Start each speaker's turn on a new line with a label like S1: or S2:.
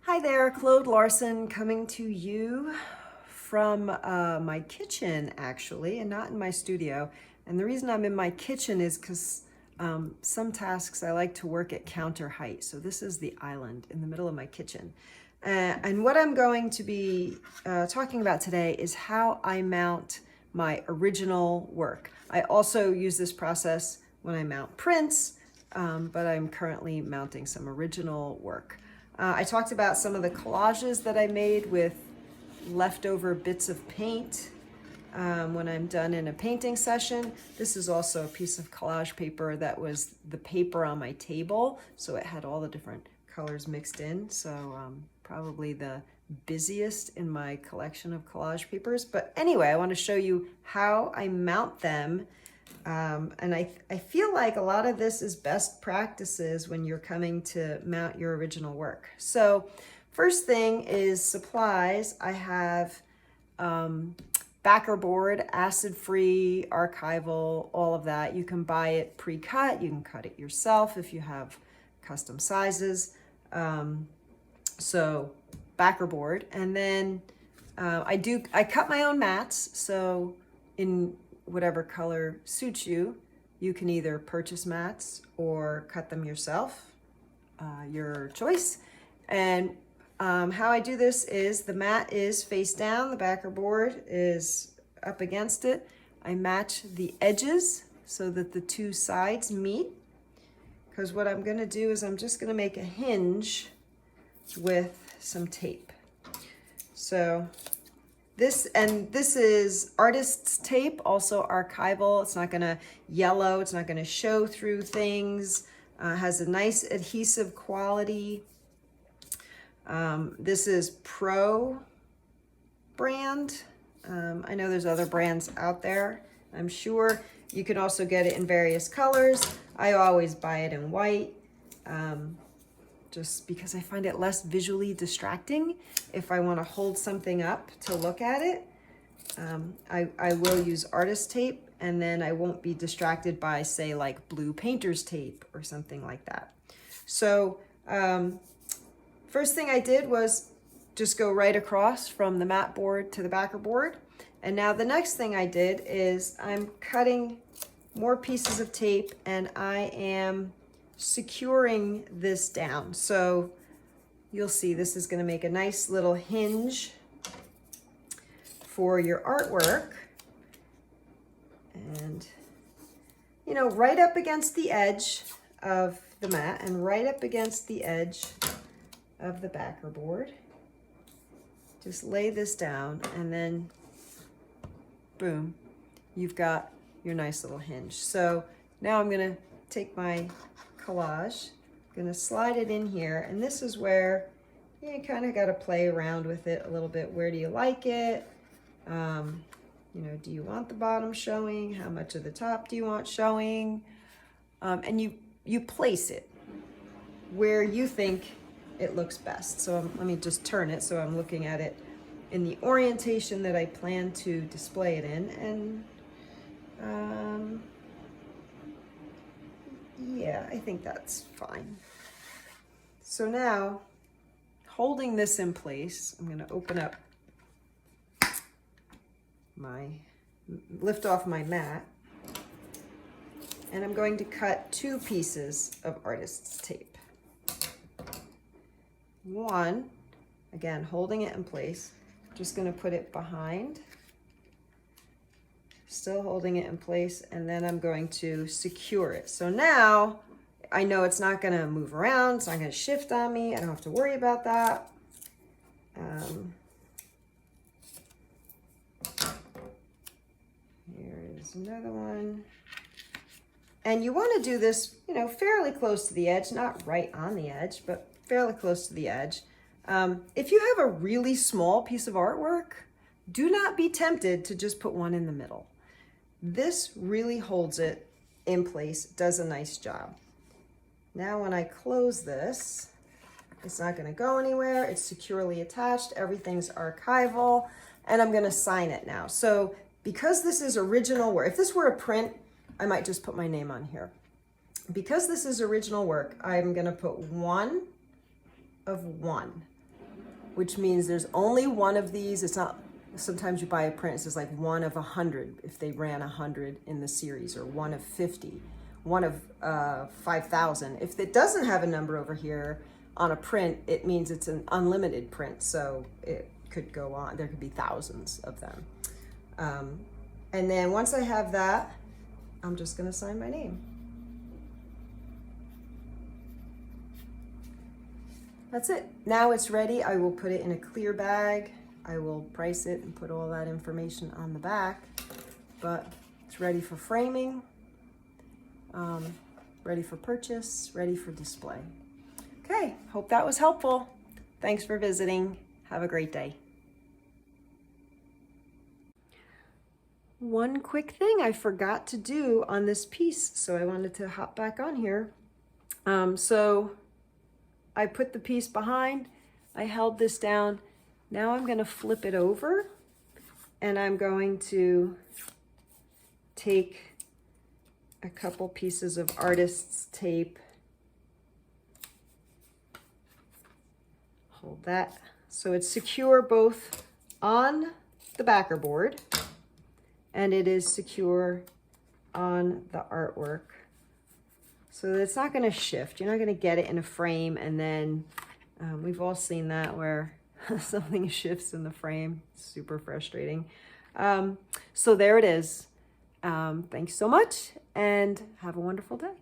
S1: Hi there, Claude Larson coming to you from my kitchen actually, and not in my studio. And the reason I'm in my kitchen is because some tasks I like to work at counter height. So this is the island in the middle of my kitchen. And what I'm going to be talking about today is how I mount my original work. I also use this process when I mount prints, but I'm currently mounting some original work. I talked about some of the collages that I made with leftover bits of paint when I'm done in a painting session. This is also a piece of collage paper that was the paper on my table, so it had all the different colors mixed in. So probably the busiest in my collection of collage papers. But anyway, I want to show you how I mount them. And I feel like a lot of this is best practices when you're coming to mount your original work. So first thing is supplies. I have backer board, acid-free, archival, all of that. You can buy it pre-cut. You can cut it yourself if you have custom sizes. So backer board. And then I cut my own mats. So in whatever color suits you, you can either purchase mats or cut them yourself, your choice. And how I do this is the mat is face down, the backer board is up against it. I match the edges so that the two sides meet, because what I'm gonna do is I'm just gonna make a hinge with some tape. So this is artist's tape, also archival. It's not gonna yellow, it's not gonna show through things. Has a nice adhesive quality. This is Pro brand. I know there's other brands out there. I'm sure you can also get it in various colors. I always buy it in white. Just because I find it less visually distracting if I want to hold something up to look at it. I will use artist tape, and then I won't be distracted by, say, like blue painter's tape or something like that. So first thing I did was just go right across from the mat board to the backer board. And now the next thing I did is I'm cutting more pieces of tape, and I am securing this down. So you'll see this is going to make a nice little hinge for your artwork. And, you know, right up against the edge of the mat and right up against the edge of the backer board. Just lay this down, and then boom, you've got your nice little hinge. So now I'm going to take my collage, I'm gonna slide it in here, and this is where you kind of got to play around with it a little bit. Where do you like it? You know, do you want the bottom showing? How much of the top do you want showing? And you place it where you think it looks best. So let me just turn it so I'm looking at it in the orientation that I plan to display it in. And yeah, I think that's fine. So now, holding this in place, I'm going to open up lift off my mat, and I'm going to cut two pieces of artist's tape. One, again, holding it in place, just going to put it behind, still holding it in place, and then I'm going to secure it. So now I know it's not going to move around, it's not going to shift on me, I don't have to worry about that. Here's another one. And you want to do this, you know, fairly close to the edge, not right on the edge, but fairly close to the edge. If you have a really small piece of artwork, do not be tempted to just put one in the middle. This really holds it in place, does a nice job. Now when I close this, it's not going to go anywhere. It's securely attached. Everything's archival, and I'm going to sign it now. So because this is original work, if this were a print, I might just put my name on here. Because this is original work, I'm going to put 1 of 1 which means there's only one of these. It's not, sometimes you buy a print, it says like 1 of 100 if they ran 100 in the series, or 1 of 50, 1 of 5,000. If it doesn't have a number over here on a print, it means it's an unlimited print. So it could go on, there could be thousands of them. And then once I have that, I'm just gonna sign my name. That's it. Now it's ready. I will put it in a clear bag. I will price it and put all that information on the back, but it's ready for framing, ready for purchase, ready for display. Okay, hope that was helpful. Thanks for visiting. Have a great day. One quick thing I forgot to do on this piece, so I wanted to hop back on here. So I put the piece behind, I held this down. Now I'm going to flip it over, and I'm going to take a couple pieces of artist's tape. Hold that so it's secure both on the backer board and it is secure on the artwork. So it's not going to shift. You're not going to get it in a frame and then we've all seen that where something shifts in the frame. Super frustrating. So there it is. Thanks so much and have a wonderful day.